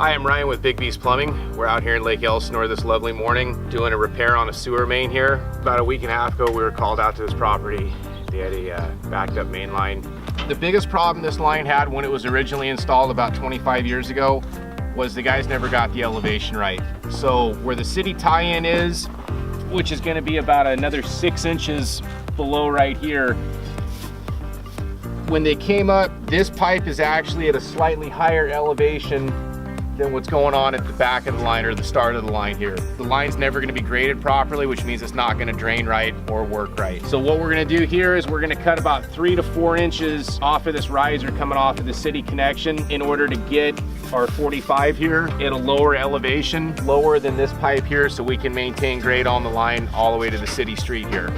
Hi, I'm Ryan with Big Beast Plumbing. We're out here in Lake Elsinore this lovely morning doing a repair on a sewer main here. About a week and a half ago, we were called out to this property. They had a backed up main line. The biggest problem this line had when it was originally installed about 25 years ago was the guys never got the elevation right. So where the city tie-in is, which is going to be about another 6 inches below right here, when they came up, this pipe is actually at a slightly higher elevation than what's going on at the back of the line or the start of the line here. The line's never going to be graded properly, which means it's not going to drain right or work right. So what we're going to do here is we're going to cut about 3 to 4 inches off of this riser coming off of the city connection in order to get our 45 here at a lower elevation, lower than this pipe here, so we can maintain grade on the line all the way to the city street here.